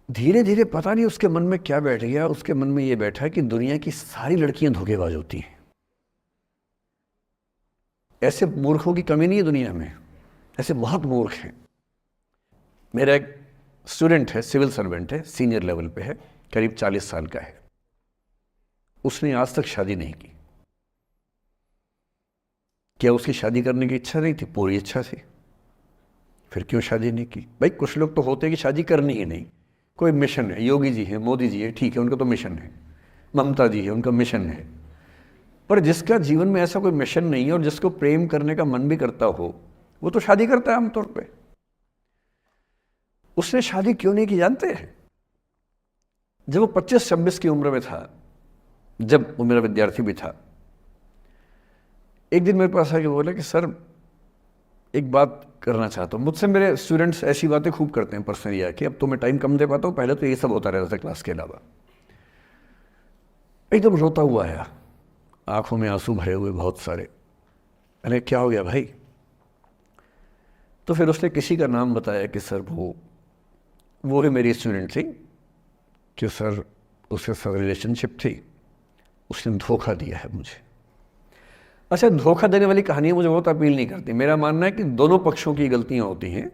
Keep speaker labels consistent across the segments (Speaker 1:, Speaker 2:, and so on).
Speaker 1: धीरे धीरे पता नहीं उसके मन में क्या बैठ गया। उसके मन में ये बैठा कि दुनिया की सारी लड़कियां धोखेबाज होती हैं। ऐसे मूर्खों की कमी नहीं है दुनिया में, ऐसे बहुत मूर्ख हैं। मेरा एक स्टूडेंट है, सिविल सर्वेंट है, सीनियर लेवल पे है, करीब 40 साल का है। उसने आज तक शादी नहीं की। क्या उसकी शादी करने की इच्छा नहीं थी? पूरी इच्छा थी। फिर क्यों शादी नहीं की? भाई कुछ लोग तो होते हैं कि शादी करनी ही नहीं, कोई मिशन है। योगी जी हैं, मोदी जी हैं, ठीक है, उनका तो मिशन है। ममता जी है, उनका मिशन है। पर जिसका जीवन में ऐसा कोई मिशन नहीं है और जिसको प्रेम करने का मन भी करता हो, वो तो शादी करता है आमतौर पे। उसने शादी क्यों नहीं की जानते हैं? जब वो 25-26 की उम्र में था, जब वो मेरा विद्यार्थी भी था, एक दिन मेरे पास आके बोला कि सर एक बात करना चाहता हूँ। मुझसे मेरे स्टूडेंट्स ऐसी बातें खूब करते हैं पर्सनली आके, अब तो मैं टाइम कम दे पाता हूँ, पहले तो ये सब होता रहता था क्लास के अलावा। एकदम रोता हुआ आया, आंखों में आंसू भरे हुए बहुत सारे। मैंने क्या हो गया भाई? तो फिर उसने किसी का नाम बताया कि सर वो भी मेरी स्टूडेंट थी, कि सर उसके साथ रिलेशनशिप थी, उसने धोखा दिया है मुझे। अच्छा, धोखा देने वाली कहानियाँ मुझे बहुत अपील नहीं करती। मेरा मानना है कि दोनों पक्षों की गलतियाँ होती हैं।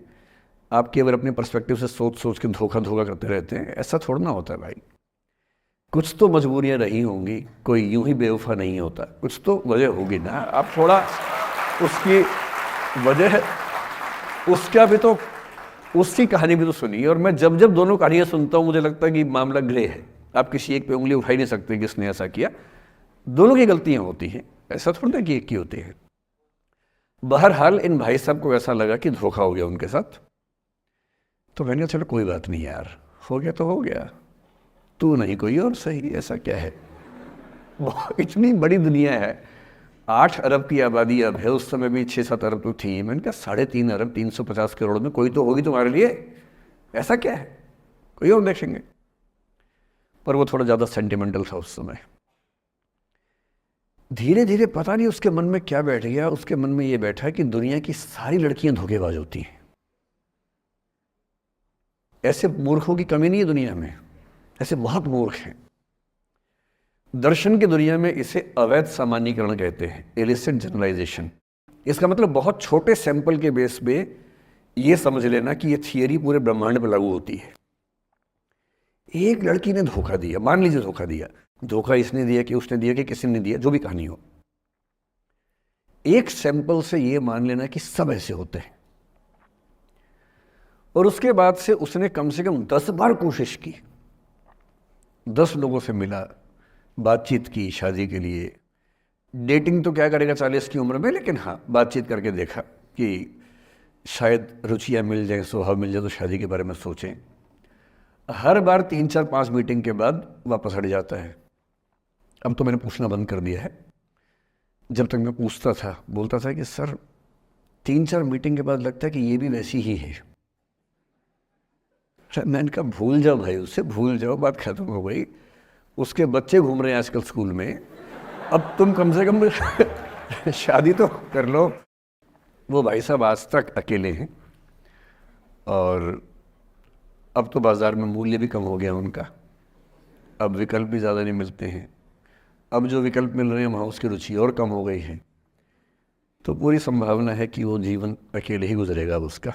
Speaker 1: आप केवल अपने पर्सपेक्टिव से सोच सोच के धोखा धोखा करते रहते हैं, ऐसा थोड़ा ना होता है भाई। कुछ तो मजबूरियाँ रही होंगी, कोई यूं ही बेवफा नहीं होता, कुछ तो वजह होगी ना। आप थोड़ा उसकी वजह, उसका भी तो, उसकी कहानी भी तो सुनिए। और मैं जब जब दोनों कहानियाँ सुनता हूँ मुझे लगता है कि मामला ग्रे है। आप किसी एक पे उंगली उठा ही नहीं सकते कि इसने ऐसा किया। दोनों की गलतियाँ होती हैं, ऐसा थोड़ा कि एक की होती है। बहरहाल इन भाई साहब को ऐसा लगा कि धोखा हो गया उनके साथ। तो मैंने कहा चलो कोई बात नहीं यार, हो गया तो हो गया, तू नहीं कोई और सही, ऐसा क्या है। इतनी बड़ी दुनिया है, 8 अरब की आबादी अब है, उस समय भी 6-7 अरब तो थी। मैंने कहा 3.5 अरब 350 करोड़ में कोई तो होगी तुम्हारे लिए, ऐसा क्या है, कोई और देखेंगे। पर वो थोड़ा ज़्यादा सेंटिमेंटल था उस समय। धीरे धीरे पता नहीं उसके मन में क्या बैठ गया। उसके मन में ये बैठा कि दुनिया की सारी लड़कियां धोखेबाज होती हैं। ऐसे मूर्खों की कमी नहीं है दुनिया में, ऐसे बहुत मूर्ख हैं। दर्शन की दुनिया में इसे अवैध सामान्यीकरण कहते हैं, इलिसिट जनरलाइजेशन। इसका मतलब बहुत छोटे सैंपल के बेस पे ये समझ लेना कि ये थियरी पूरे ब्रह्मांड पर लागू होती है। एक लड़की ने धोखा दिया, मान लीजिए धोखा दिया, धोखा इसने दिया कि उसने दिया कि किसी ने दिया, जो भी कहानी हो, एक सैंपल से ये मान लेना कि सब ऐसे होते हैं। और उसके बाद से उसने कम से कम 10 बार कोशिश की, 10 लोगों से मिला, बातचीत की शादी के लिए। डेटिंग तो क्या करेगा 40 की उम्र में, लेकिन हाँ बातचीत करके देखा कि शायद रुचियाँ मिल जाएं, स्वभाव मिल जाए तो शादी के बारे में सोचें। हर बार 3-4-5 मीटिंग के बाद वापस हट जाता है। अब तो मैंने पूछना बंद कर दिया है। जब तक मैं पूछता था बोलता था कि सर 3-4 मीटिंग के बाद लगता है कि ये भी वैसी ही है। मैंने कहा भूल जाओ भाई, उससे भूल जाओ, बात खत्म हो गई। उसके बच्चे घूम रहे हैं आजकल स्कूल में, अब तुम कम से कम शादी तो कर लो। वो भाई साहब आज तक अकेले हैं और अब तो बाज़ार में मूल्य भी कम हो गया उनका, अब विकल्प भी ज़्यादा नहीं मिलते हैं। अब जो विकल्प मिल रहे हैं वहाँ उसकी रुचि और कम हो गई है। तो पूरी संभावना है कि वो जीवन अकेले ही गुजरेगा अब उसका।